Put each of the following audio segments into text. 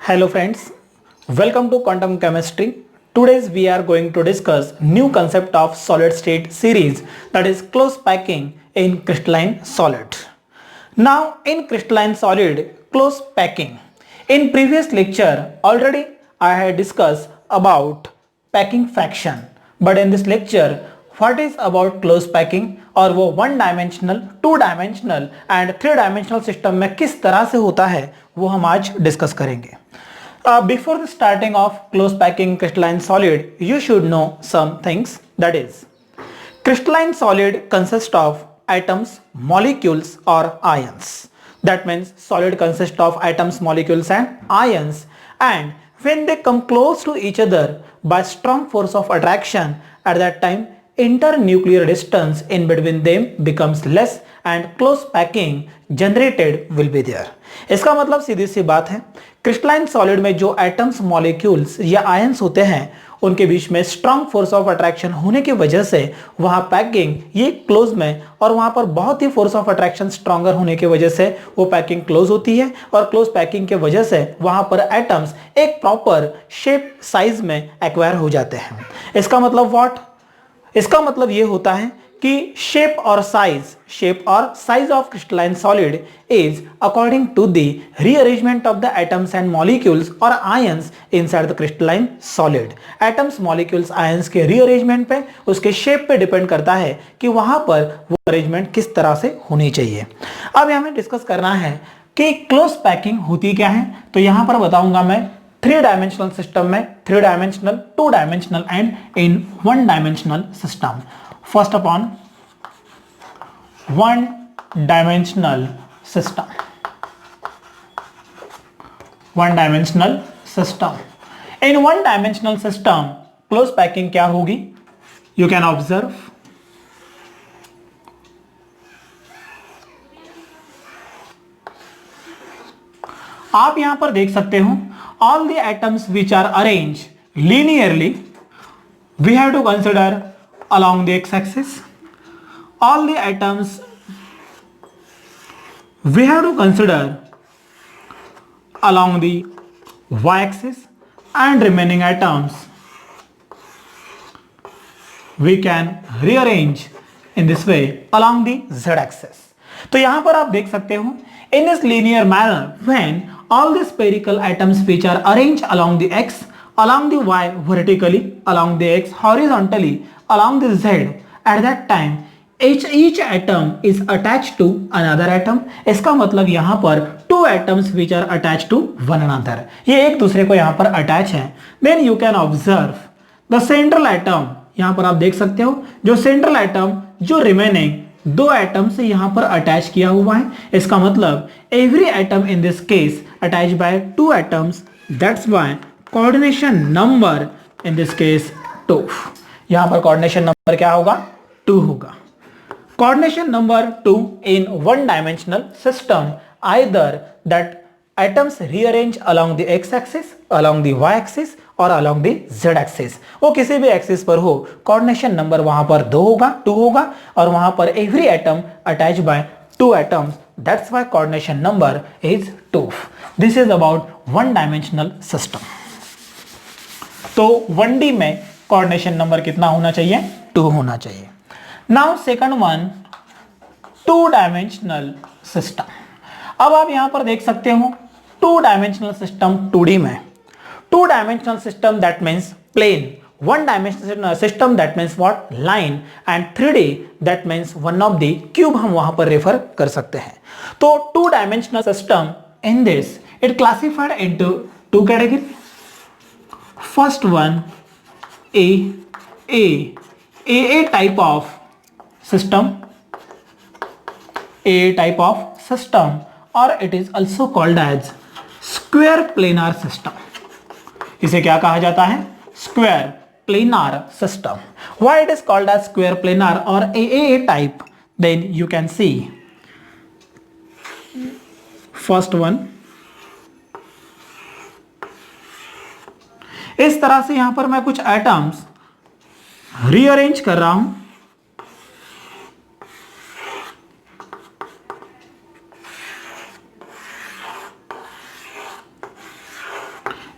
Hello friends, welcome to Quantum Chemistry. Today we are going to discuss new concept of solid state series, that is close packing in crystalline solid. Now in crystalline solid close packing, in previous lecture already I had discussed about packing fraction, but in this lecture what is about close packing और वो one dimensional, two dimensional and three dimensional system में किस तरह से होता है वो हम आज डिस्कस करेंगे. Before the starting of close packing crystalline solid, you should know some things. That is, crystalline solid consists of atoms, molecules or ions. That means solid consists of atoms, molecules and ions, and when they come close to each other by strong force of attraction, at that time internuclear distance in between them becomes less and close packing generated will be there. इसका मतलब सीधी सी बात है, crystalline solid में जो atoms, molecules या ions होते हैं उनके बीच में स्ट्रांग फोर्स ऑफ अट्रैक्शन होने की वजह से वहां पैकिंग ये क्लोज में, और वहां पर बहुत ही फोर्स ऑफ अट्रैक्शन स्ट्रॉन्गर होने की वजह से वो पैकिंग क्लोज होती है, और क्लोज पैकिंग के वजह से वहां पर एटम्स एक प्रॉपर शेप साइज में एक्वायर हो जाते हैं. इसका मतलब व्हाट? इसका मतलब ये होता है कि शेप और size of crystalline solid is according to the rearrangement of the atoms and molecules और ions inside the crystalline solid. Atoms, molecules, ions के रीअरेंजमेंट पे, उसके शेप पे डिपेंड करता है कि वहां पर वो अरेंजमेंट किस तरह से होनी चाहिए. अब हमें डिस्कस करना है कि क्लोज पैकिंग होती क्या है. तो यहां पर बताऊंगा मैं थ्री डायमेंशनल सिस्टम में, three dimensional, two dimensional and in one dimensional system. First upon one dimensional system. One dimensional system. In one dimensional system, close packing क्या होगी? You can observe. आप यहां पर देख सकते हो, all the atoms which are arranged linearly, we have to consider along the x-axis. All the atoms we have to consider along the y-axis, and remaining atoms we can rearrange in this way along the z-axis. तो यहां पर आप देख सकते हो, in this linear manner when all the spherical atoms which are arranged along the x, along the y vertically, along the x horizontally, along the z, at that time each atom is attached to another atom. इसका मतलब यहां पर two atoms which are attached to one another, ये एक दूसरे को यहां पर अटैच है. Then you can observe the central atom. यहां पर आप देख सकते हो जो सेंट्रल एटम जो रिमेनिंग दो एटम से यहां पर अटैच किया हुआ है. इसका मतलब every atom in this case attach by two atoms. That's why coordination number in this case 2. यहां पर कोऑर्डिनेशन नंबर क्या होगा? 2 होगा. Coordination number 2 in one dimensional system, either that atoms rearrange along the X axis, along the Y axis और along the Z axis. वो किसी भी axis पर हो, कोऑर्डिनेशन नंबर वहां पर 2 होगा, और वहां पर every atom attach bye 2 atoms. That's why coordination number is 2. This is about one dimensional system. तो 1D में कोऑर्डिनेशन नंबर कितना होना चाहिए? 2 होना चाहिए. Now second one, to dimensional system. अब आप यहां पर देख सकते हो टू डायमेंशनल सिस्टम 2D में. Two dimensional system that means plane. One dimensional system that means what? Line. And 3D that means one of the cube हम वहां पर रेफर कर सकते हैं. तो two dimensional system in this it classified into two category. First one, A type of system, A type of system, or it is also called as square planar system. इसे क्या कहा जाता है? Square planar system. Why it is called as square planar or A type? Then you can see first one. इस तरह से यहां पर मैं कुछ एटम्स रीअरेंज कर रहा हूं.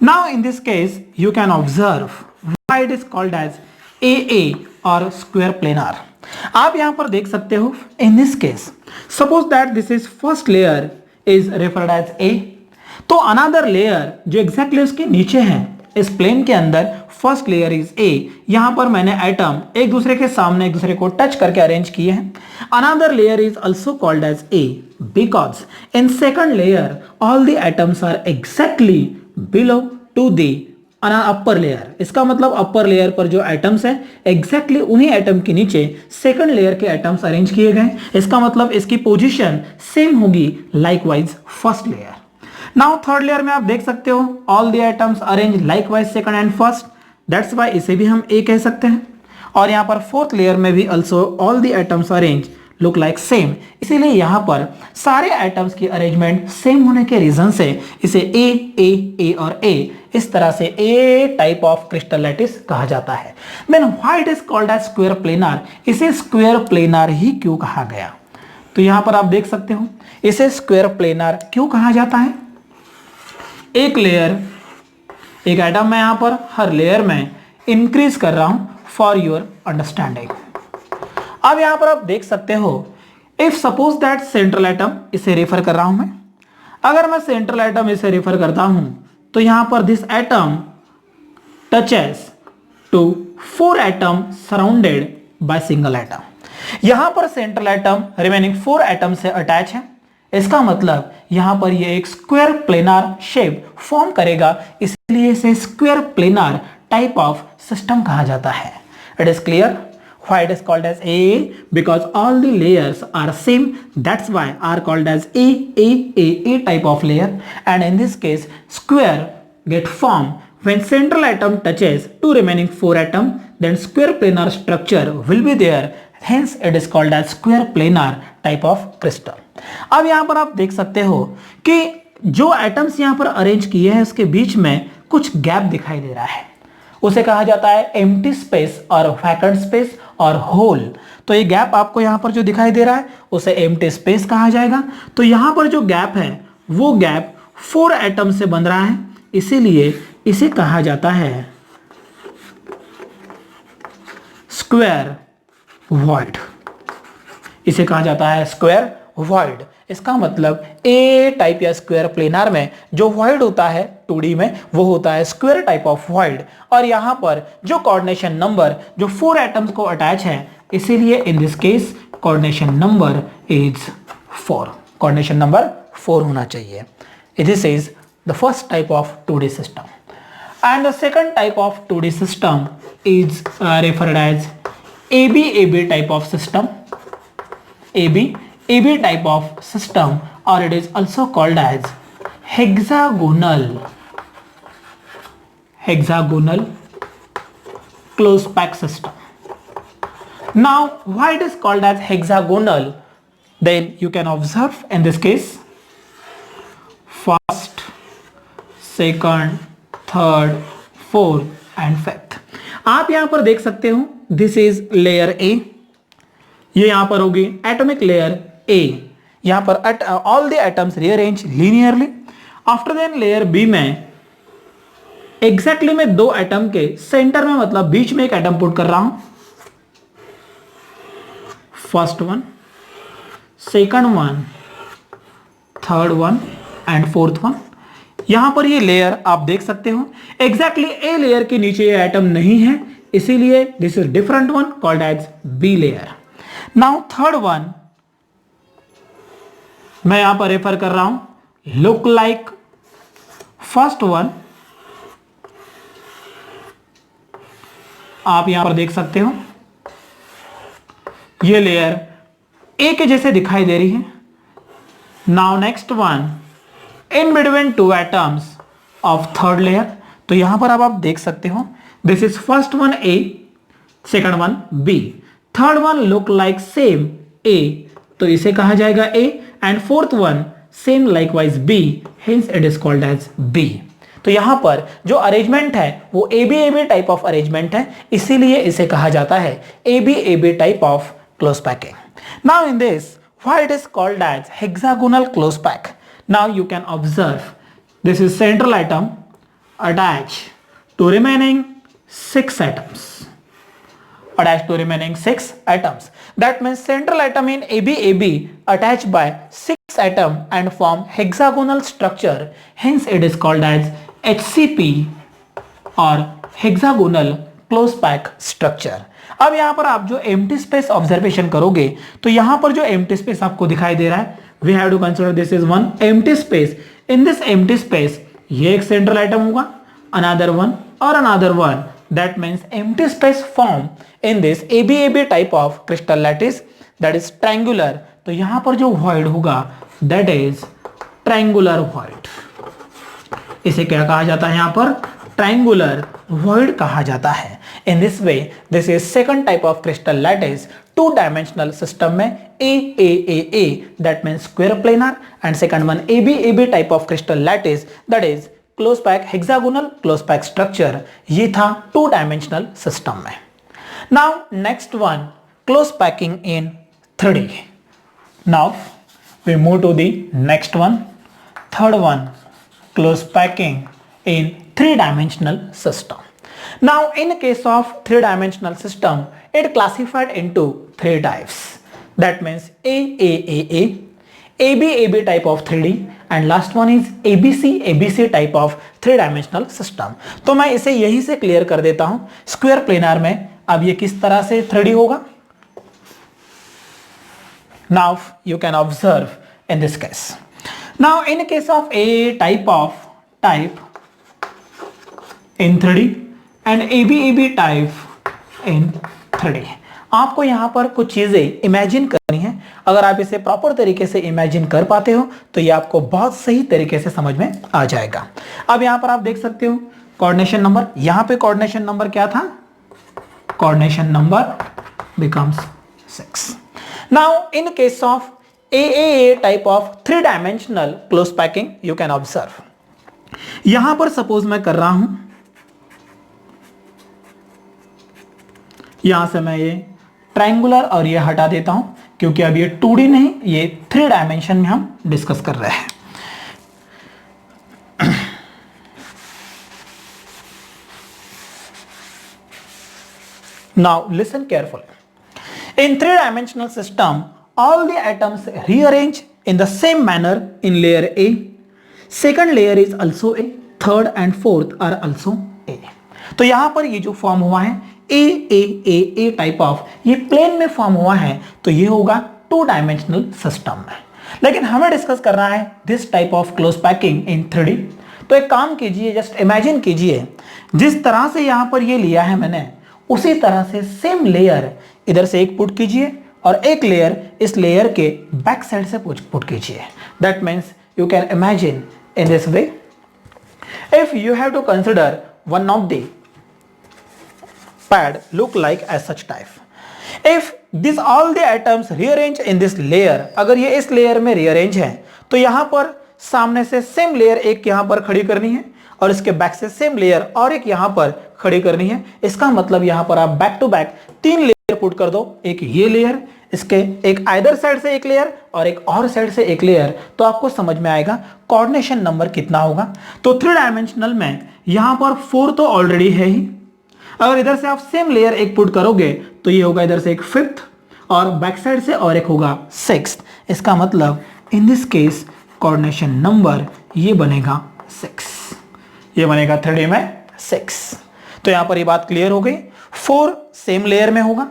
Now in this case you can observe why it is called as AA or square planar. आप यहां पर देख सकते हो in this case suppose that this is first layer is referred as A, तो अनदर लेयर जो exactly उसके नीचे है इस प्लेन के अंदर फर्स्ट लेयर इज ए, यहां पर मैंने एटम एक दूसरे के सामने एक दूसरे को टच करके अरेंज किए हैं. Another layer is also called as A because in second layer all the atoms are exactly below to the upper layer. इसका मतलब अपर लेयर पर जो एटम्स है एग्जैक्टली उन्हीं एटम के नीचे सेकंड लेयर के एटम्स अरेंज किए गए. इसका मतलब इसकी पोजीशन सेम होगी likewise first layer. Now third layer में आप देख सकते हो all the atoms arrange likewise second and first, that's why इसे भी हम ए कह सकते हैं. और यहाँ पर फोर्थ लेयर में भी also all the atoms arrange look like same, इसीलिए यहाँ पर सारे एटम्स की अरेंजमेंट सेम होने के रीजन से इसे ए और ए इस तरह से A type of crystal lattice कहा जाता है. Then why it is called as square planar, इसे स्क्वायर प्लेनार ही क्यों कहा गया? तो यहाँ पर आप देख सकते हो इसे स्क्वायर प्लेनार क्यों कहा जाता है. एक लेयर एक एटम में यहां पर हर लेयर में इंक्रीज कर रहा हूं फॉर योर अंडरस्टैंडिंग. अब यहां पर आप देख सकते हो if suppose that central atom, इसे रेफर कर रहा हूं मैं, अगर मैं सेंट्रल एटम इसे रेफर करता हूं तो यहां पर this atom touches to 4 atom surrounded by single atom. यहां पर सेंट्रल एटम रिमेनिंग 4 एटम से अटैच है. इसका मतलब यहां पर ये एक स्क्वायर प्लेनार शेप फॉर्म करेगा, इसलिए इसे square planar type of system कहा जाता है. It is clear why it is called as A? Because all the layers are same, that's why are called as A type of layer. And in this case square get formed when central atom touches to remaining 4 atom, then square planar structure will be there, hence it is called as square planar type of crystal. अब यहाँ पर आप देख सकते हो कि जो atoms यहाँ पर अरेंज किए हैं उसके बीच में कुछ गैप दिखाई दे रहा है, उसे कहा जाता है एम्प्टी स्पेस और वैकेंट स्पेस और होल. तो ये गैप आपको यहाँ पर जो दिखाई दे रहा है उसे एम्प्टी स्पेस कहा जाएगा. तो यहाँ पर जो गैप है वो गैप 4 एटम से बन रहा है, इसीलिए इसे कहा जाता है स्क्वायर वॉइड. इसे कहा जाता है स्क्वायर वॉइड. इसका मतलब ए टाइप या स्क्वायर प्लेनार में जो वॉइड होता है 2D में वो होता है स्क्वायर टाइप ऑफ वॉइड. और यहां पर जो कोऑर्डिनेशन नंबर जो 4 एटम्स को अटैच है, इसीलिए in this case coordination number is 4. Coordination number 4 होना चाहिए. This is the first type of 2D system. And the second type of 2D system is referred as AB type of system. AB type of system, or it is also called as hexagonal closed pack system. Now why it is called as hexagonal? Then you can observe in this case first, second, third, fourth and fifth. आप यहां पर देख सकते हो this is layer A, ये यहां पर होगी एटॉमिक लेयर A. यहां पर all the atoms rearrange linearly. After then layer B में एग्जैक्टली मैं 2 एटम के सेंटर में मतलब बीच में एक एटम पुट कर रहा हूं. First one, second one, third one and fourth one. यहां पर ये लेयर आप देख सकते हो एग्जैक्टली A लेयर के नीचे ये एटम नहीं है, इसीलिए this is different one called as B layer. Now third one मैं यहां पर रेफर कर रहा हूं लुक लाइक फर्स्ट वन. आप यहां पर देख सकते हो ये लेयर ए के जैसे दिखाई दे रही है. Now next one in between 2 atoms of third layer. तो यहां पर अब आप देख सकते हो this is first one A, second one B, third one look like same A, तो इसे कहा जाएगा A. And fourth one same likewise B, hence it is called as B. तो यहां पर जो अरेंजमेंट है वो AB टाइप ऑफ अरेंजमेंट है, इसीलिए इसे कहा जाता है AB type of close packing. Now in this why it is called as hexagonal close pack. Now you can observe this is central atom attached to remaining 6 atoms. Attached to remaining 6 atoms. That means central atom in ABAB attached by 6 atom and form hexagonal structure. Hence it is called as HCP or hexagonal close pack structure. अब यहां पर आप जो empty space observation करोगे तो यहां पर जो एम्प्टी स्पेस आपको दिखाई दे रहा है, we have to consider this is one empty space. In this empty space ये एक सेंट्रल आइटम होगा, अनदर वन और another one. That means empty space form in this ABAB type of crystal lattice, that is triangular. तो यहां पर जो void होगा that is triangular void. इसे क्या कहा जाता है? यहां पर triangular void कहा जाता है. In this way, this is second type of crystal lattice, two dimensional system में AAAA, that means square planar, and second one ABAB type of crystal lattice, that is close pack hexagonal close pack structure. ये था two dimensional system में. Now next one, close packing in 3D. Now we move to the next one, third one, close packing in 3 dimensional system. Now in case of 3 dimensional system, it classified into 3 types. That means AAAA, ABAB type of 3D and last one is ABC type of 3 dimensional system. तो मैं इसे यहीं से clear कर देता हूं. Square planar में अब ये किस तरह से 3D होगा. Now you can observe in this case. Now in case of A type in 3D and ABAB type in 3D. आपको यहां पर कुछ चीजें इमेजिन करनी है. अगर आप इसे प्रॉपर तरीके से इमेजिन कर पाते हो तो ये आपको बहुत सही तरीके से समझ में आ जाएगा. अब यहां पर आप देख सकते हो कोऑर्डिनेशन नंबर. यहां पे कोऑर्डिनेशन नंबर क्या था? Coordination number becomes 6. Now in case of AAA type of 3 dimensional close packing you can observe. यहां पर सपोज मैं कर रहा हूं, यहां से मैं ये ट्रायंगुलर और ये हटा देता हूं क्योंकि अब ये 2D नहीं, ये 3 डायमेंशन में हम डिस्कस कर रहे हैं. Now listen carefully. In 3 dimensional system, all the atoms rearrange in the same manner in layer A. Second layer is also A. Third and fourth are also A. तो यहां पर ये जो फॉर्म हुआ है AAAA टाइप ऑफ, ये plane में form हुआ है तो ये होगा 2 डायमेंशनल सिस्टम में. लेकिन हमें डिस्कस करना है this type of close packing in 3D. तो एक काम कीजिए, जस्ट इमेजिन कीजिए जिस तरह से यहां पर ये लिया है मैंने, उसी तरह से सेम लेयर इधर से एक पुट कीजिए और एक लेयर इस लेयर के बैक साइड से पुट कीजिए. That means you can imagine in this way. If you have to consider one of the pad look like as such type. If this all the atoms rearrange in this layer, अगर ये इस layer में rearrange है तो यहां पर सामने से सेम लेयर एक यहां पर खड़ी करनी है और इसके बैक से सेम लेयर और एक यहां पर खड़ी करनी है. इसका मतलब यहां पर आप back to back 3 layer put कर दो. एक ये लेयर, इसके एक आइदर साइड से एक लेयर और एक और साइड से एक लेयर, तो आपको समझ में आएगा कोऑर्डिनेशन नंबर कितना होगा. तो 3 डायमेंशनल में यहां पर 4 तो ऑलरेडी है ही. अगर इधर से आप सेम लेयर एक पुट करोगे तो ये होगा इधर से एक 5th और बैक साइड से और एक होगा 6th. इसका मतलब इन दिस केस कोऑर्डिनेशन नंबर ये बनेगा 6. ये बनेगा 3D में 6. तो यहां पर ये बात क्लियर हो गई. 4 सेम लेयर में होगा.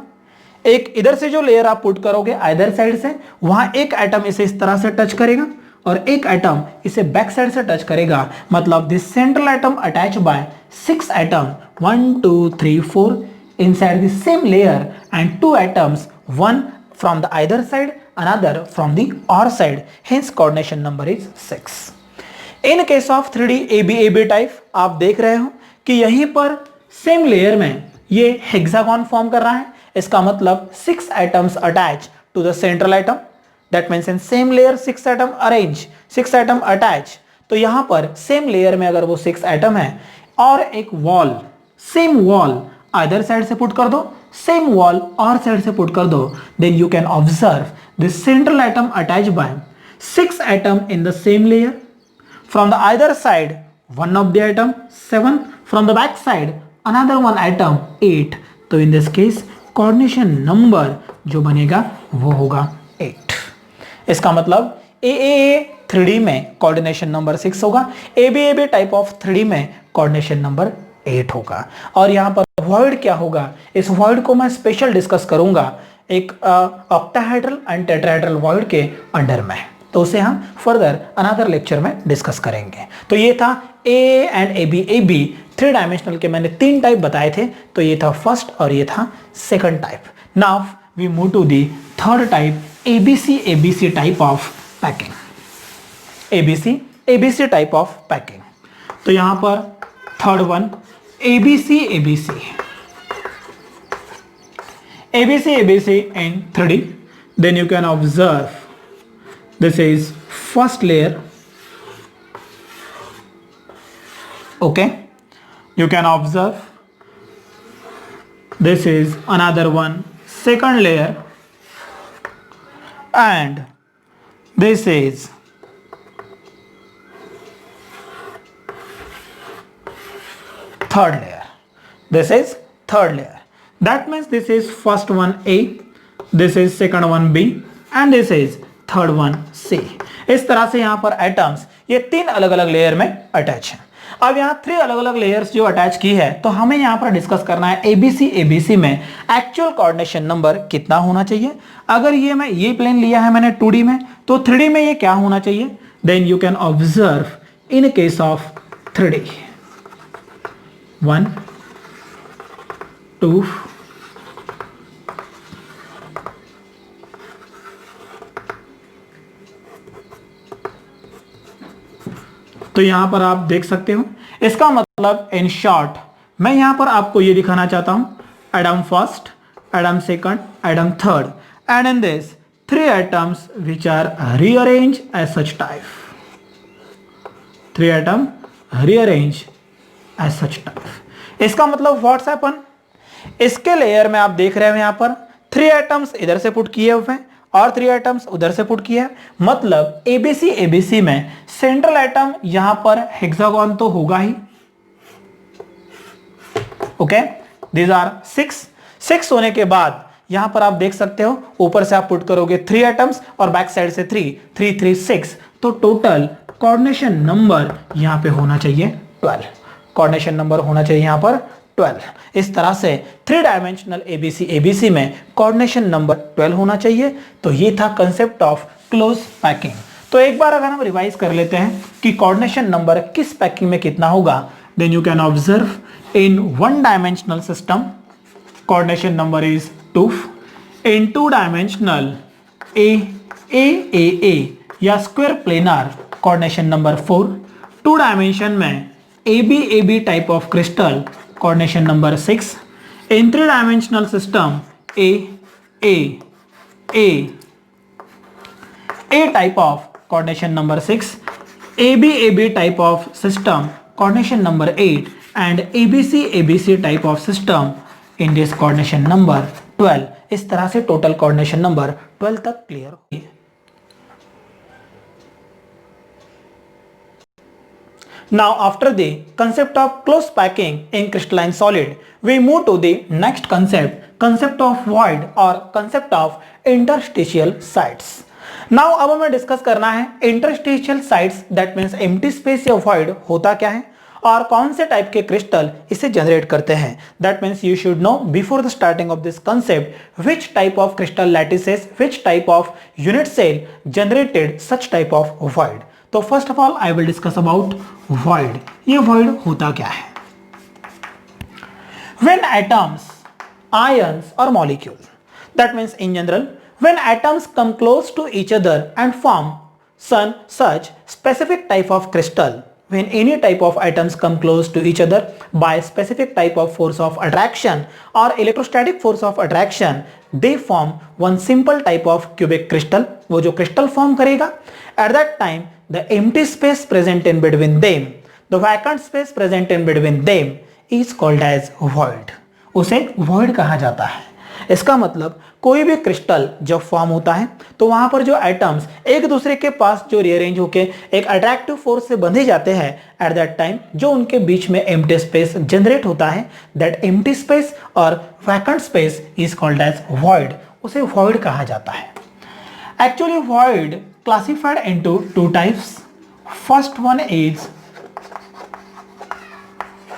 एक इधर से जो लेयर आप पुट करोगे आइदर साइड से, वहां एक एटम इसे इस तरह से टच करेगा और एक एटम इसे बैक साइड से टच करेगा. मतलब this central atom attach by 6 atom 1 2 3 4 inside the same layer and 2 atoms, one from the either side, another from the or side. Hence coordination number is 6. In case of 3D ABAB type, आप देख रहे हो कि यहीं पर same layer में ये hexagon form कर रहा है. इसका मतलब 6 atoms attached to the central atom. That means in same layer 6 atom arrange, 6 atom attach. तो यहां पर सेम लेयर में अगर वो 6 एटम है और एक wall, same wall other side से पुट कर दो, सेम वॉल और साइड से पुट कर दो, then you can observe this central atom attach by 6 atom in the same layer. From the other side 1 of the atom 7, from the back side another one atom 8, तो in this case coordination number जो बनेगा वो होगा 8। इसका मतलब AAA 3D में coordination number 6 होगा, ABAB type of 3D में कोऑर्डिनेशन नंबर 8 होगा। और यहाँ पर वॉइड क्या होगा, इस वॉइड को मैं स्पेशल डिस्कस करूंगा एक ऑक्टाहेड्रल एंड टेट्राहेड्रल वॉइड के अंडर में, तो उसे हम फर्दर अनदर लेक्चर में डिस्कस करेंगे। तो ये था ए एंड AB 3 डायमेंशनल के मैंने 3 टाइप बताए थे, तो ये था फर्स्ट और ये था second type. Now we move to the third type ABC type of packing. ABC type of packing, तो यहां पर third one ABC in 3D, then you can observe this is first layer, okay, you can observe this is another one second layer, and this is third layer, this is third layer, that means this is first one A, this is second one B and this is third one C। इस तरह से यहाँ पर atoms ये 3 अलग अलग layer में attach हैं। अब यहाँ 3 अलग अलग लेयर्स जो अटैच की है, तो हमें यहाँ पर डिस्कस करना है ABC में एक्चुअल कोऑर्डिनेशन नंबर कितना होना चाहिए। अगर ये प्लेन लिया है मैंने 2D में, तो 3D में ये क्या होना चाहिए, then you can observe in case of 3D 1 2 तो यहां पर आप देख सकते हो, इसका मतलब इन शॉर्ट मैं यहां पर आपको ये दिखाना चाहता हूं, atom first, atom second, atom third, and in this 3 atoms which are rearranged as such type, 3 atom rearranged as such type। इसका मतलब व्हाट्स हैपन, इसके लेयर में आप देख रहे हो यहां पर 3 एटम्स इधर से पुट किए हुए हैं और 3 एटम्स उधर से पुट किया है। मतलब ABC में सेंट्रल एटम यहां पर हेक्सागोन तो होगा ही, ओके, दीज आर 6 होने के बाद यहां पर आप देख सकते हो ऊपर से आप पुट करोगे 3 एटम्स और बैक साइड से 3 6, तो टोटल कोऑर्डिनेशन नंबर यहां पे होना चाहिए 12, कोऑर्डिनेशन नंबर होना चाहिए यहां पर 12। इस तरह से 3 डायमेंशनल ABC में कोऑर्डिनेशन नंबर 12 होना चाहिए। तो ये था कंसेप्ट ऑफ क्लोज पैकिंग। तो एक बार अगर हम रिवाइज कर लेते हैं कि कोऑर्डिनेशन नंबर किस पैकिंग में कितना होगा, then you can observe in 1 dimensional system coordination number is 2, in 2 dimensional A या square planar coordination number 4, 2 dimension में AB type of crystal coordination number 6, in 3 dimensional system A type of coordination number 6, AB type of system coordination number 8 and ABC type of system in this coordination number 12। इस तरह से total coordination number 12 तक clear हुई। Now after the concept of close packing in crystalline solid, we move to the next concept of void or concept of interstitial sites। Now अब हमें discuss करना है interstitial sites, that means empty space या void होता क्या है और कौन से टाइप के क्रिस्टल इसे जनरेट करते हैं। That means you should know before the starting of this concept which type of crystal lattices, which type of unit cell generated such type of void। तो first of all I will discuss about void। ये void होता क्या है? When atoms, ions or molecules, that means in general when atoms come close to each other and form such specific type of crystal, when any type of atoms come close to each other by specific type of force of attraction or electrostatic force of attraction, they form one simple type of cubic crystal। वो जो crystal form करेगा, at that time the empty space present in between them, the vacant space present in between them is called as void। उसे void कहा जाता है। इसका मतलब कोई भी क्रिस्टल जब फॉर्म होता है तो वहां पर जो एटम्स एक दूसरे के पास जो रीअरेंज होके एक अट्रैक्टिव फोर्स से बंधे जाते हैं, एट दैट टाइम जो उनके बीच में एम्प्टी स्पेस जनरेट होता है, दैट एम्प्टी स्पेस और vacant space is called as void, उसे वॉइड कहा जाता है। Actually void classified into two types. First one is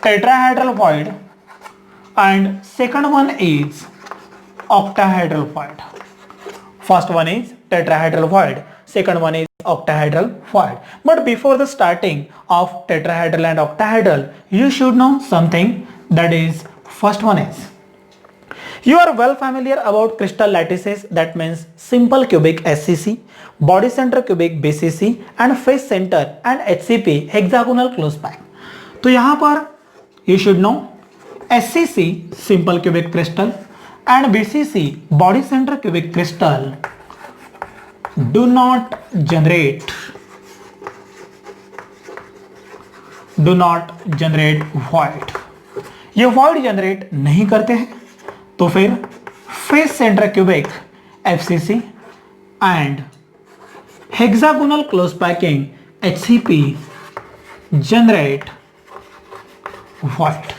tetrahedral void and second one is octahedral void. First one is tetrahedral void, second one is octahedral void. But before the starting of tetrahedral and octahedral, you should know something, that is first one is, you are well familiar about crystal lattices, that means simple cubic SCC, body center cubic BCC and face center and HCP hexagonal close pack. तो यहाँ पर you should know SCC simple cubic crystal and BCC body center cubic crystal do not generate void. ये void generate नहीं करते हैं, तो फिर face center cubic FCC and hexagonal close packing HCP generate void,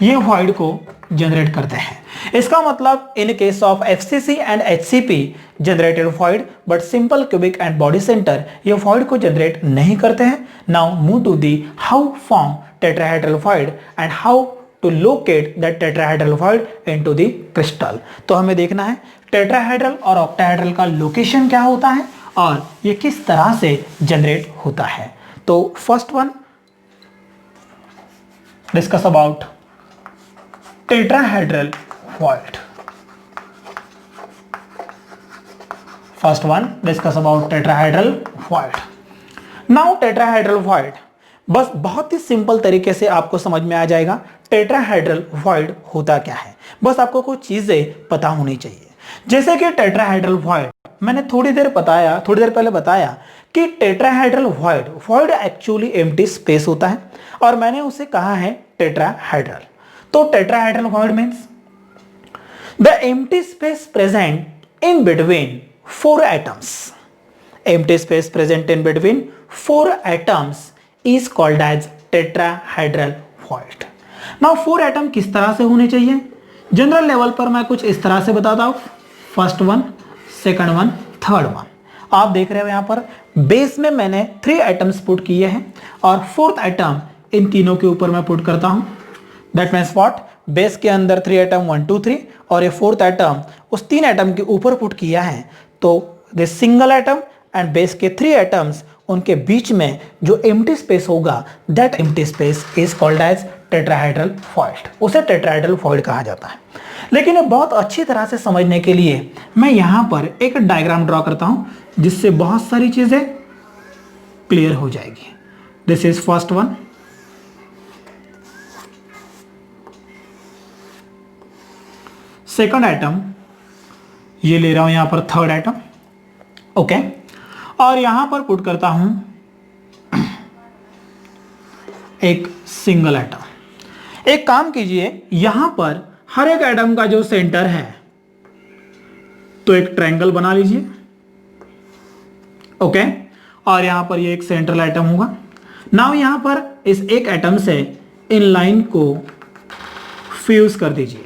ये void को generate करते हैं। इसका मतलब in case of FCC and HCP generated void but simple cubic and body center ये void को जनरेट नहीं करते हैं। Now move to the how form tetrahedral void and how to locate that tetrahedral void into the crystal. तो हमें देखना है tetrahedral और ऑक्टाहेड्रल का लोकेशन क्या होता है और ये किस तरह से जनरेट होता है। तो first one discuss about tetrahedral void. First one discuss about tetrahedral void. Now tetrahedral void बस बहुत ही सिंपल तरीके से आपको समझ में आ जाएगा टेट्राहेड्रल void होता क्या है। बस आपको कुछ चीजें पता होनी चाहिए, जैसे कि टेट्राहेड्रल void मैंने थोड़ी देर पहले बताया कि tetrahedral void actually empty space होता है और मैंने उसे कहा है टेट्राहेड्रल। तो tetrahedral void means the empty space present in between four atoms. Empty space present in between four atoms is called as tetrahedral void। Now four atom किस तरह से होने चाहिए, जनरल लेवल पर मैं कुछ इस तरह से बताता हूं, first one, second one, third one. आप देख रहे हो यहां पर बेस में मैंने 3 एटम्स पुट किए हैं और फोर्थ एटम इन तीनों के ऊपर मैं पुट करता हूं। दैट मीन्स व्हाट, बेस के अंदर 3 एटम 1 2 3 और ये फोर्थ एटम उस 3 एटम के ऊपर पुट किया है। तो this single atom and base के 3 एटम्स उनके बीच में जो एम्प्टी स्पेस होगा that empty space is called as tetrahedral void, उसे टेट्राहेड्रल void कहा जाता है। लेकिन ये बहुत अच्छी तरह से समझने के लिए मैं यहां पर एक डायग्राम ड्रॉ करता हूं जिससे बहुत सारी चीजें क्लियर हो जाएगी। This is first one, second atom, ये ले रहा हूं यहां पर थर्ड एटम, ओके, और यहां पर पुट करता हूं एक सिंगल एटम। एक काम कीजिए, यहां पर हर एक एटम का जो सेंटर है तो एक ट्रायंगल बना लीजिए, ओके, और यहां पर ये एक सेंट्रल एटम होगा। नाउ यहां पर इस एक एटम से इन लाइन को फ्यूज कर दीजिए।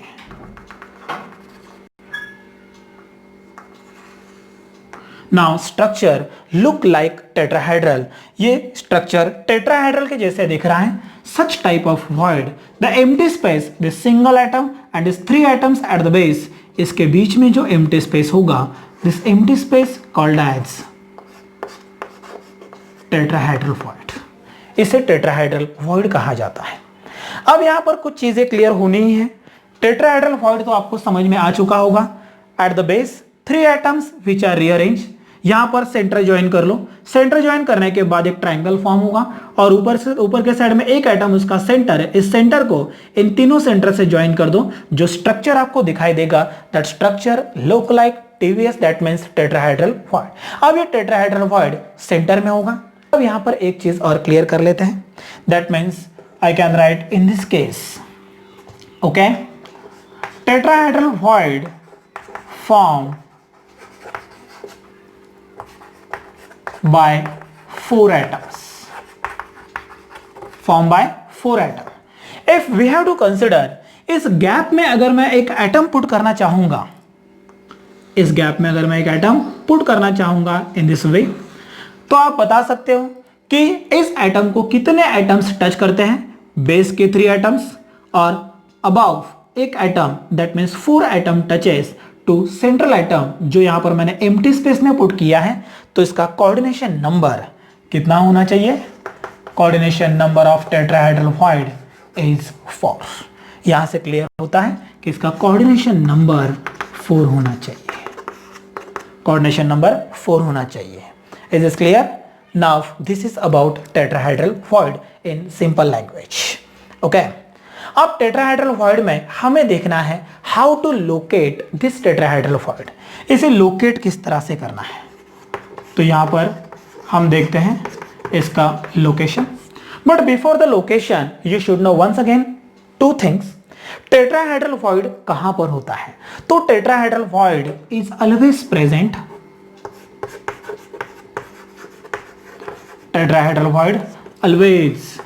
Now structure look like tetrahedral, ये स्ट्रक्चर टेट्राहेड्रल के जैसे दिख रहा है। Such type of void, the empty space, this single atom and this 3 atoms at the base, इसके बीच में जो एम्प्टी स्पेस होगा this empty space called as tetrahedral void, इसे टेट्राहेड्रल void कहा जाता है। अब यहां पर कुछ चीजें क्लियर होनी ही है। टेट्राहेड्रल void तो आपको समझ में आ चुका होगा। At the base 3 atoms which are rearrange, यहां पर सेंटर ज्वाइन कर लो। सेंटर ज्वाइन करने के बाद एक ट्रायंगल फॉर्म होगा और ऊपर के साइड में एक एटम उसका सेंटर है। इस सेंटर को इन तीनों सेंटर से ज्वाइन कर दो। जो स्ट्रक्चर आपको दिखाई देगा that structure look like TVS, that means tetrahedral void। अब ये टेट्राहेड्रल void सेंटर में होगा। अब यहां पर एक चीज और क्लियर कर लेते हैं, that means I can right in this case, okay, tetrahedral void formed by 4 atoms. Formed by 4 atoms. If we have to consider, इस गैप में अगर मैं एक एटम पुट करना चाहूंगा, इस गैप में अगर मैं एक एटम पुट करना चाहूंगा इन दिस वे, तो आप बता सकते हो कि इस एटम को कितने एटम्स टच करते हैं, बेस के 3 एटम्स और अबाव एक atom, that means 4 atom touches to central atom जो यहां पर मैंने एम्प्टी स्पेस में पुट किया है। तो इसका कोऑर्डिनेशन नंबर कितना होना चाहिए? Coordination number of tetrahedral void is 4। यहां से क्लियर होता है कि इसका कोऑर्डिनेशन नंबर 4 होना चाहिए। कोऑर्डिनेशन नंबर 4 होना चाहिए। Is this clear? Now this is about tetrahedral void in simple language. Okay, अब टेट्राहेड्रल वॉइड में हमें देखना है how to locate this tetrahedral void. इसे लोकेट किस तरह से करना है, तो यहां पर हम देखते हैं इसका location. But before the location you should know once again 2 things. Tetrahedral void कहां पर होता है? तो tetrahedral void is always present, tetrahedral void always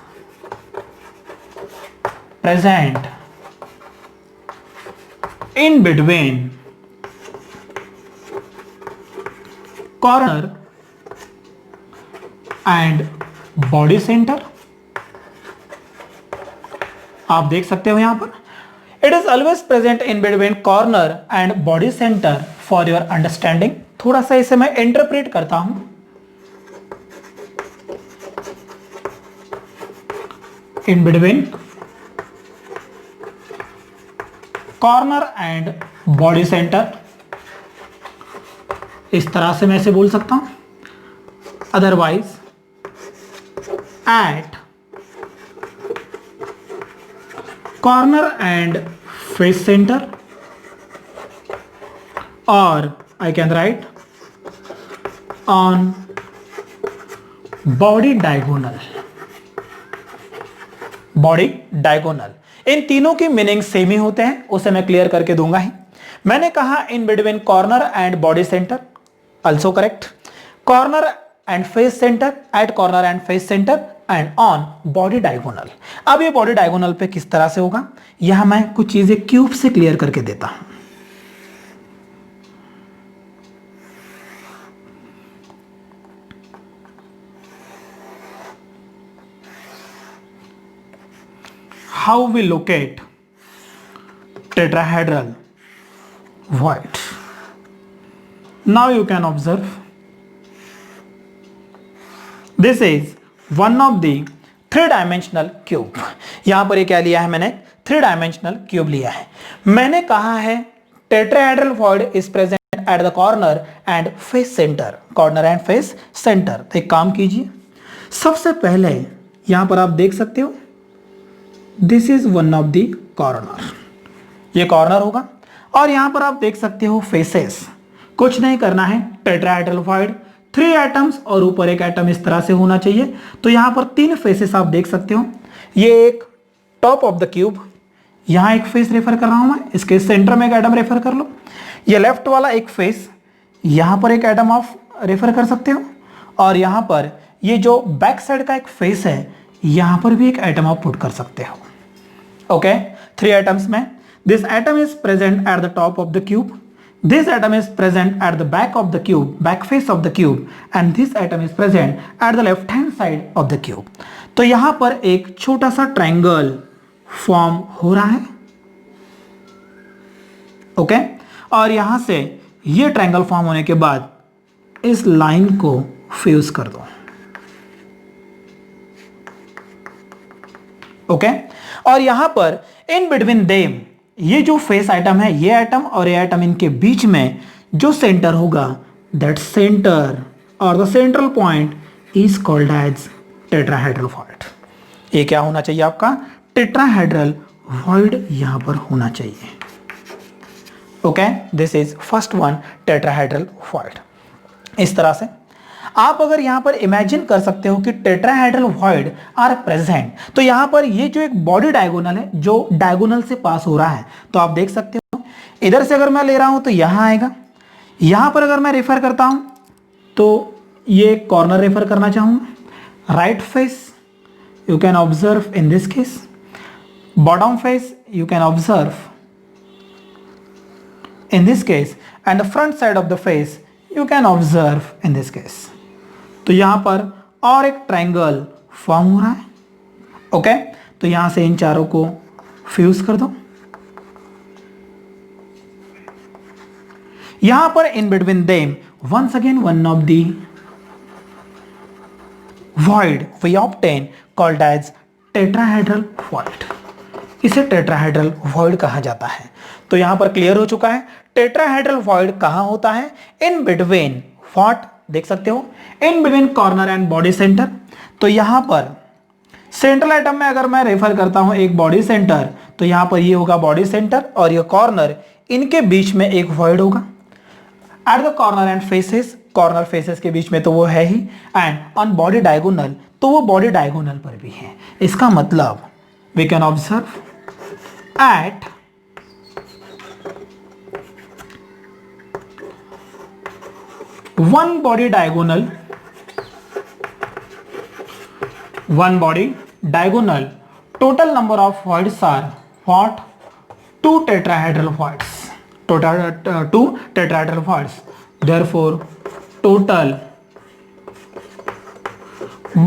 present in between corner and body center। आप देख सकते हो यहां पर it is always present in between corner and body centre for your understanding. थोड़ा सा इसे मैं इंटरप्रेट करता हूं। In between corner and body centre, इस तरह से मैं इसे बोल सकता हूं। Otherwise at corner and face centre, और I can write on body diagonal. Body diagonal, इन तीनों की मीनिंग सेम ही होते हैं, उसे मैं क्लियर करके दूंगा ही। मैंने कहा in between corner and body centre, also correct. Corner and face centre, at corner and face centre and on body diagonal. अब ये बॉडी डायगोनल पे किस तरह से होगा, यहां मैं कुछ चीजें क्यूब से क्लियर करके देता हूं। How we locate tetrahedral void? Now you can observe this is one of the 3-dimensional cube। यहां पर ये क्या लिया है मैंने? 3-dimensional cube लिया है। मैंने कहा है tetrahedral void is present at the corner and face center, corner and face center। तो एक काम कीजिए, सबसे पहले यहां पर आप देख सकते हो this is one of the corner, ये कॉर्नर होगा, और यहां पर आप देख सकते हो फेसेस। कुछ नहीं करना है, टेट्राहेड्रल वॉइड 3 एटम्स और ऊपर एक एटम इस तरह से होना चाहिए। तो यहां पर 3 फेसेस आप देख सकते हो। ये एक टॉप ऑफ द क्यूब, यहां एक फेस रेफर कर रहा हूं मैं, इसके सेंटर में एक एटम रेफर कर लो। ये लेफ्ट वाला एक फेस, यहां पर एक एटम आप रेफर कर सकते हो, और यहां पर ये जो बैक साइड का एक फेस है, यहां पर भी एक एटम आप पुट कर सकते हो। ओके, 3 एटम्स में this atom is present at the top of the cube, this atom is present at the back of the cube, back face of the cube, and this atom is present at the left hand side of the cube. तो यहां पर एक छोटा सा triangle form हो रहा है। Okay, और यहां से ये ट्रायंगल फॉर्म होने के बाद इस लाइन को फ्यूज कर दो। ओके, और यहां पर इन बिटवीन देम, ये जो फेस आइटम है, ये आइटम और ये आइटम, इनके बीच में जो सेंटर होगा, दैट सेंटर और the central point is called as tetrahedral void. ये क्या होना चाहिए आपका? टेट्राहेड्रल वॉइड यहां पर होना चाहिए। Okay, this is first one, tetrahedral void. इस तरह से आप अगर यहां पर इमेजिन कर सकते हो कि टेट्राहेड्रल वॉइड आर प्रेजेंट, तो यहां पर ये जो एक बॉडी डायगोनल है, जो डायगोनल से पास हो रहा है, तो आप देख सकते हो इधर से अगर मैं ले रहा हूं तो यहां आएगा। यहां पर अगर मैं रेफर करता हूं तो ये कॉर्नर रेफर करना चाहूंगा। Right face you can observe in this case, bottom face you can observe in this case and the front side of the face you can observe in this case। तो यहां पर और एक triangle form हो रहा है। Okay, तो यहां से इन चारों को फ्यूज कर दो। यहां पर in between them once again one of the void we obtain called as tetrahedral void। इसे टेट्राहेड्रल वॉइड कहा जाता है। तो यहां पर क्लियर हो चुका है टेट्राहेड्रल वॉइड कहां होता है, इन बिटवीन व्हाट, देख सकते हो, in between corner and body centre. तो यहां पर सेंट्रल आइटम में अगर मैं रेफर करता हूं एक बॉडी सेंटर, तो यहां पर ये होगा बॉडी सेंटर और ये कॉर्नर, इनके बीच में एक वॉइड होगा at the corner and faces, corner faces के बीच में तो वो है ही, एंड ऑन बॉडी डायगोनल तो वो बॉडी डायगोनल पर भी है। इसका मतलब we can observe at one body diagonal total number of voids are what, two tetrahedral voids, two tetrahedral voids। therefore total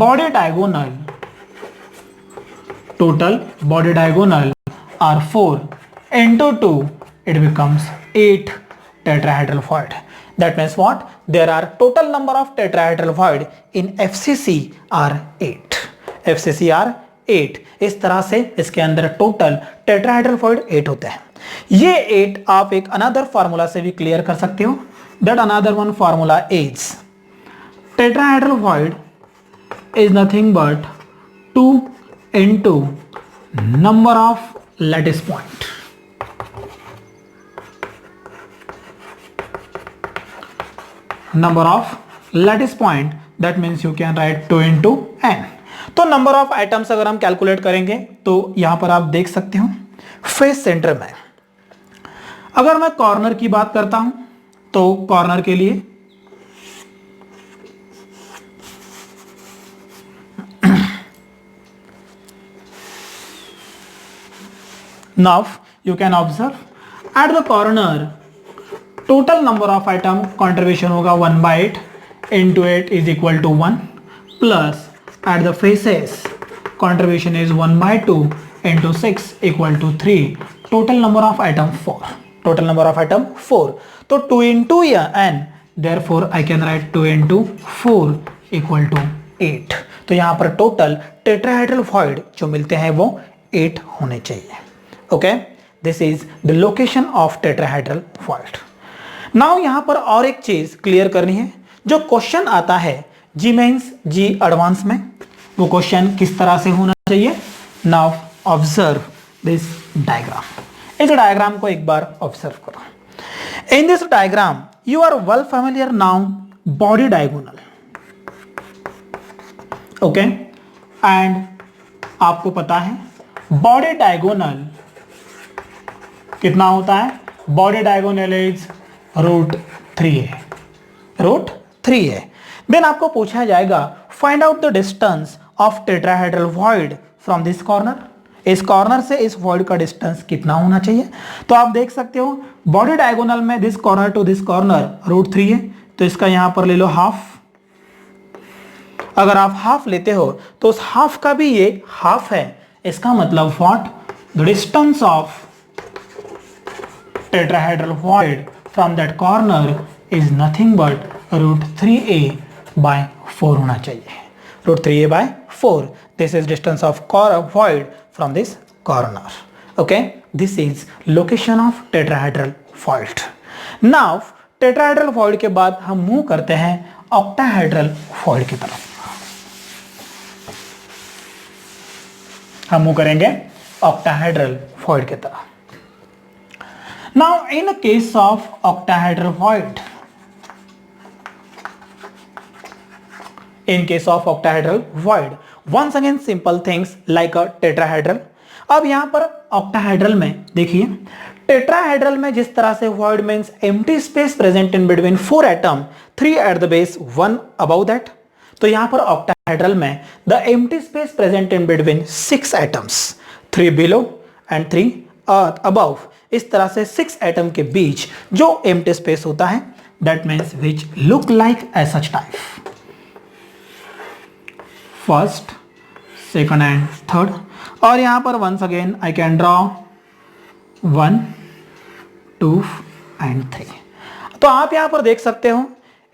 body diagonal are 4 into 2, it becomes 8 tetrahedral void। that means what, there are total number of tetrahedral void in FCC are 8। FCC are 8। इस तरह से इसके अंदर total tetrahedral void 8 होते हैं। ये 8 आप एक अनदर फार्मूला से भी क्लियर कर सकते हो। that another one formula is tetrahedral void is nothing but 2 into number of lattice point। number of lattice point, that means you can write 2 into n। तो नंबर ऑफ आइटम्स अगर हम calculate करेंगे तो यहां पर आप देख सकते हो फेस सेंटर में, अगर मैं कॉर्नर की बात करता हूं तो कॉर्नर के लिए now you can observe at the corner total number of item contribution होगा 1/8 into 8 is equal to 1 plus at the faces contribution is 1/2 into 6 equal to 3। total number of item 4, total number of item 4। तो 2 into n, therefore I can write 2 into 4 equal to 8। तो यहां पर total tetrahedral void जो मिलते हैं वो 8 होने चाहिए। Okay, this is the location of tetrahedral void. Now यहां पर और एक चीज क्लियर करनी है, जो क्वेश्चन आता है जी मेंस जी एडवांस में, वो क्वेश्चन किस तरह से होना चाहिए। Now observe this diagram. इस डायग्राम को एक बार ऑब्जर्व करो। In this diagram you are well familiar now body diagonal. Okay, and आपको पता है बॉडी डायगोनल कितना होता है, body diagonal is √3a, √3a। Then आपको पूछा जाएगा find out the distance of tetrahedral void from this corner. इस कॉर्नर से इस वॉइड का डिस्टेंस कितना होना चाहिए। तो आप देख सकते हो बॉडी डायगोनल में this corner to this corner √3 है, तो इसका यहां पर ले लो हाफ। अगर आप हाफ लेते हो तो उस हाफ का भी ये हाफ है। इसका मतलब what, the distance of tetrahedral void from that corner is nothing but √3a by 4 होना चाहिए। √3a by 4, this is distance of void from this corner। okay, this is location of tetrahedral void। now tetrahedral void के बाद हम move करते हैं octahedral void की तरफ। हम मूव करेंगे octahedral void की तरफ। Now in the case of octahedral void, once again simple things like a tetrahedral। अब यहां पर octahedral में देखिए टेट्राहेड्रल में जिस तरह से void means empty space present in between 4 atom, 3 at the base, 1 above that. तो यहां पर octahedral में the empty space present in between 6 atoms, 3 below and 3 above. इस तरह से 6 atom के बीच जो empty space होता है, that means which look like as such type. First, second and third. और यहां पर once again I can draw 1, 2 and 3. तो आप यहां पर देख सकते हो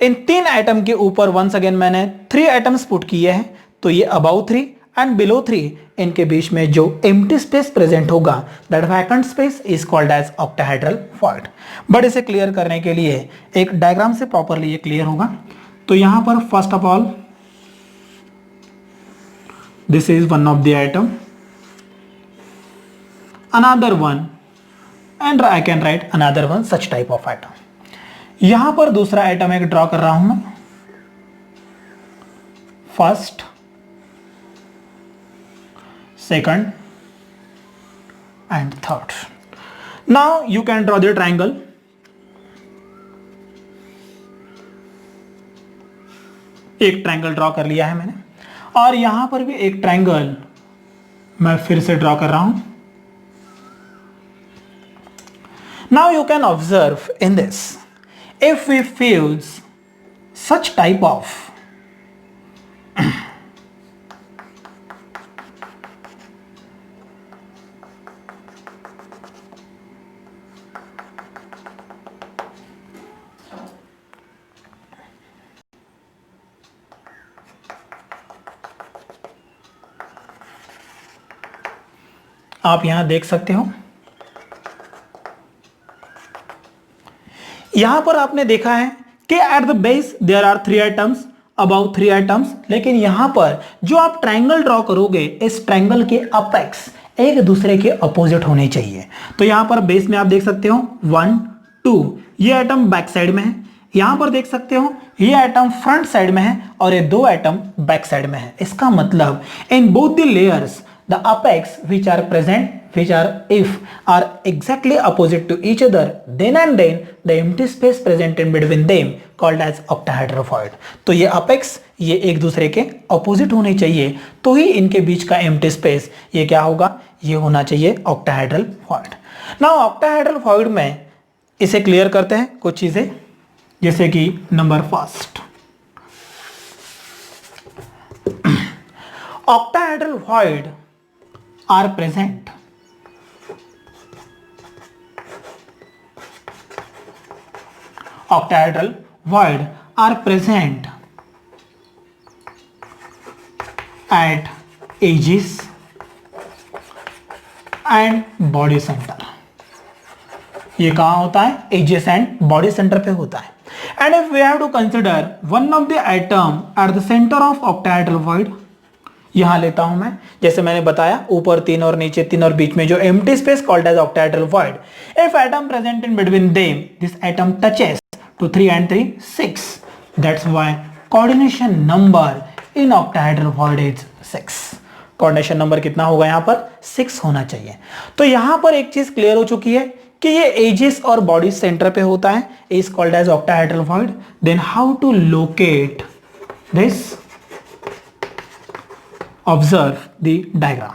इन 3 एटम के ऊपर वंस अगेन मैंने 3 एटम्स पुट किए हैं, तो ये अबाउ 3 एंड बिलो 3, इनके बीच में जो एम्प्टी स्पेस प्रेजेंट होगा that vacant space is called as octahedral void. But इसे क्लियर करने के लिए एक डायग्राम से प्रॉपरली ये क्लियर होगा. तो यहां पर first of all this is one of the atom, another one, and I can right another one such type of atom. यहां पर दूसरा एटम एक ड्रॉ कर रहा हूं मैं, first, second and third. Now you can draw the triangle. एक triangle draw कर लिया है मैंने, और यहां पर भी एक ट्रायंगल मैं फिर से ड्रॉ कर रहा हूं. Now you can observe in this, if we fuse such type of आप यहां देख सकते हो, यहां पर आपने देखा है कि at the base there are 3 atoms, about 3 atoms, लेकिन यहां पर जो आप ट्रायंगल ड्रॉ करोगे इस ट्रायंगल के अपेक्स एक दूसरे के अपोजिट होने चाहिए. तो यहां पर बेस में आप देख सकते हो 1, 2, ये एटम बैक साइड में है. यहां पर देख सकते हो ये एटम फ्रंट साइड में है और ये 2 एटम बैक साइड में है. इसका मतलब in both the layers the apex which are present, which are if are exactly opposite to each other, then and then the empty space present in between them called as octahedral void. तो ये apex ये एक दूसरे के opposite होने चाहिए, तो ही इनके बीच का empty space ये क्या होगा, ये होना चाहिए octahedral void. Now octahedral void में इसे क्लियर करते हैं कुछ चीजें, जैसे कि number first, octahedral void are present octahedral void are present at edges and body center. ये कहां होता है, edges and body center पे होता है. And if we have to consider one of the atom at the center of octahedral void, यहां लेता हूं मैं, जैसे मैंने बताया ऊपर 3 और नीचे 3 और बीच में जो empty space called as octahedral void. If atom present in between them, this atom touches to 3 and 3, 6. That's why coordination number in octahedral void is 6. Coordination number कितना होगा यहां पर, 6 होना चाहिए. तो यहां पर एक चीज क्लियर हो चुकी है कि ये एजेस और बॉडी सेंटर पे होता है, is called as octahedral void. Then how to locate this, observe the diagram.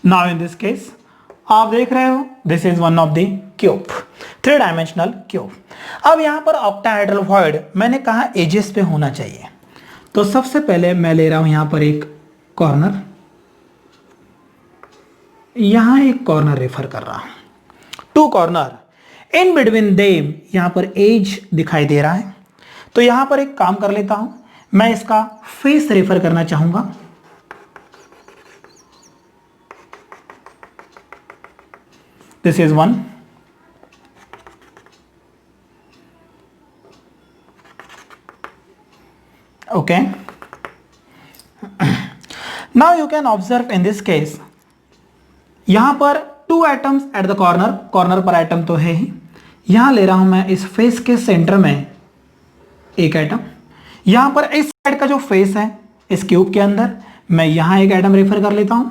Now in this case आप देख रहे हो this is one of the cube, 3 dimensional cube. अब यहां पर ऑक्टाहेड्रल वॉइड मैंने कहा एजेस पे होना चाहिए, तो सबसे पहले मैं ले रहा हूं यहां पर एक कॉर्नर, यहां एक कॉर्नर रेफर कर रहा हूं, 2 कॉर्नर, इन बिटवीन देम यहां पर एज दिखाई दे रहा है. तो यहां पर एक काम कर लेता हूं, मैं इसका फेस रेफर करना चाहूंगा. This is one. Okay. Now you can observe in this case, यहां पर 2 एटम्स एट द कॉर्नर पर एटम तो है ही, यहां ले रहा हूं मैं इस फेस के सेंटर में एक एटम, यहां पर इस साइड का जो फेस है इस क्यूब के अंदर मैं यहां एक एटम रेफर कर लेता हूं,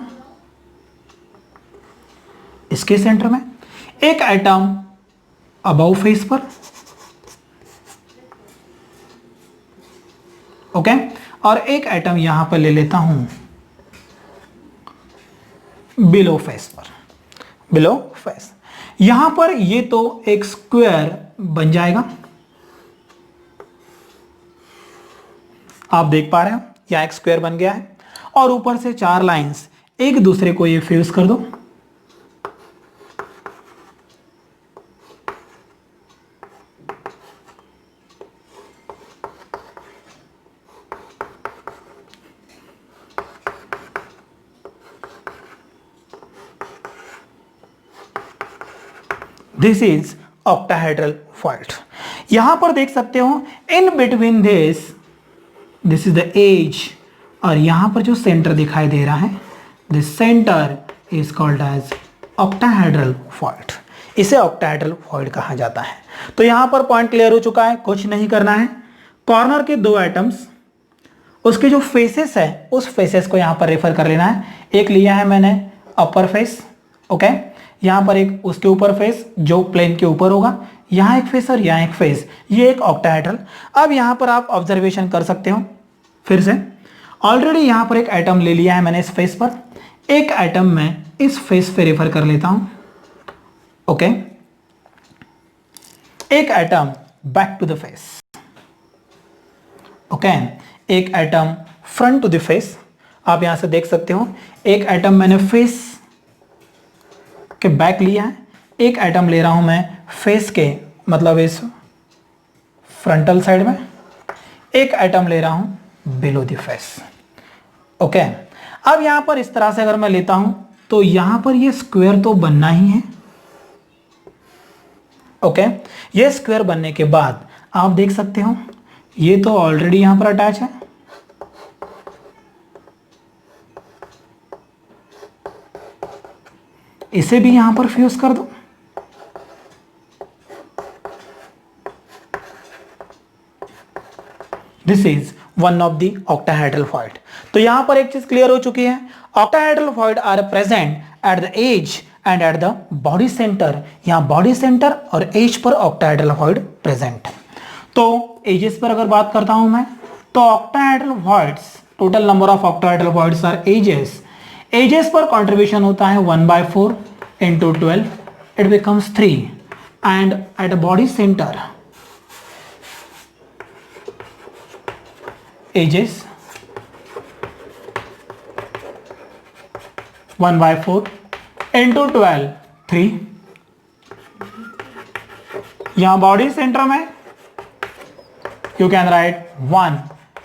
इसके सेंटर में एक एटम अबव फेस पर, ओके, और एक एटम यहां पर ले लेता हूं बिलो फेस पर, बिलो फेस। यहां पर ये तो एक स्क्वायर बन जाएगा, आप देख पा रहे हो यहां एक स्क्वायर बन गया है, और ऊपर से 4 लाइंस एक दूसरे को ये फ्यूज कर दो, दिस इज ऑक्टाहेड्रल फॉल्ट। यहां पर देख सकते हो in between this is the edge, और यहां पर जो सेंटर दिखाई दे रहा है this centre is called as octahedral fault. इसे ऑक्टाहेड्रल फॉल्ट कहा जाता है। तो यहां पर पॉइंट क्लियर हो चुका है, कुछ नहीं करना है। कॉर्नर के 2 एटम्स, उसके जो फेसेस है उस फेसेस को यहां पर रेफर कर लेना है। एक लिया है मैंने अपर फेस, ओके, यहां पर एक उसके ऊपर फेस जो प्लेन के ऊपर होगा, यहां एक फेस और यहां एक फेस, ये एक ऑक्टाहेड्रल। अब यहां पर आप ऑब्जर्वेशन कर सकते हो फिर से, ऑलरेडी यहां पर एक एटम ले लिया है मैंने इस फेस पर, एक एटम मैं इस फेस पे रेफर कर लेता हूं, ओके, एक atom back to the face, okay, एक atom front to the face. आप यहां से देख सकते हो एक एटम मैंने फेस के बैक लिया है, एक एटम ले रहा हूं मैं फेस के मतलब इस फ्रंटल साइड में, एक एटम ले रहा हूं बिलो द फेस, ओके। अब यहां पर इस तरह से अगर मैं लेता हूं तो यहां पर ये स्क्वायर तो बनना ही है, ओके। ये स्क्वायर बनने के बाद आप देख सकते हो ये तो ऑलरेडी यहां पर अटैच है, इसे भी यहां पर फ्यूज कर दो, this is one of the octahedral fault. तो यहां पर एक चीज क्लियर हो चुकी है, octahedral fault are present at the edge and at the body centre. यहां बॉडी सेंटर और एज पर ऑक्टाहेड्रल फॉल्ट प्रेजेंट है। तो एजेस पर अगर बात करता हूं मैं, तो octahedral faults, total number of octahedral faults are edges. Edges पर कंट्रीब्यूशन होता है 1/4 into 12, it becomes 3, and at a body center ages 1/4 into 12 3, यहां बॉडी सेंटर में you can write 1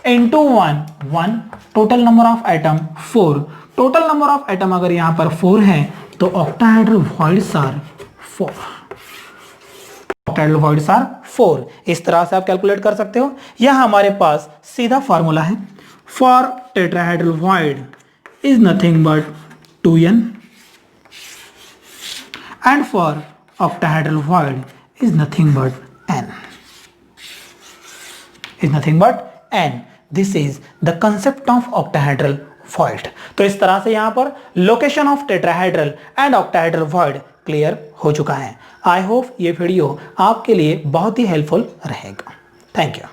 into 1 1, total number of atom 4, total number of atom अगर यहां पर 4 है तो octahedral faults are 4, octahedral faults are 4। इस तरह से आप कैलकुलेट कर सकते हो। यह हमारे पास सीधा फार्मूला है, for tetrahedral fault is nothing but 2n and for octahedral fault is nothing but n, is nothing but n. This is the concept of octahedral fault. तो इस तरह से यहां पर location of tetrahedral and octahedral fault clear हो चुका है। I hope ये वीडियो आपके लिए बहुत ही हेल्पफुल रहेगा। Thank you.